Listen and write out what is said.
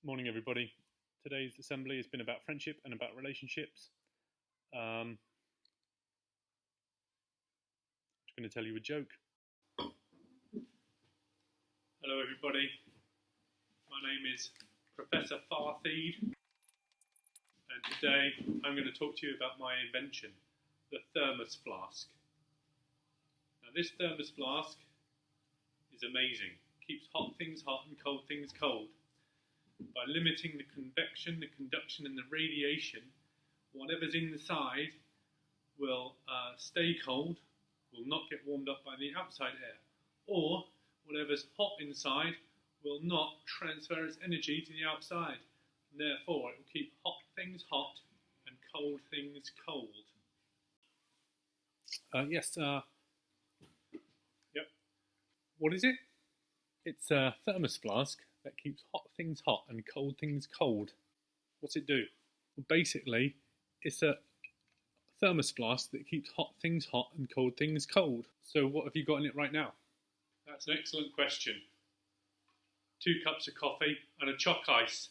Morning, everybody. Today's assembly has been about friendship and about relationships. I'm just going to tell you a joke. Hello, everybody. My name is Professor Far-Thead, and today I'm going to talk to you about my invention, the thermos flask. Now, this thermos flask is amazing. Keeps hot things hot and cold things cold. By limiting the convection, the conduction and the radiation, whatever's inside will stay cold, will not get warmed up by the outside air, or whatever's hot inside will not transfer its energy to the outside. And therefore, it will keep hot things hot and cold things cold. Yep. What is it? It's a thermos flask that keeps hot things hot and cold things cold. What's it do? Well, basically, it's a thermos flask that keeps hot things hot and cold things cold. So what have you got in it right now? That's an excellent question. 2 cups of coffee and a choc ice.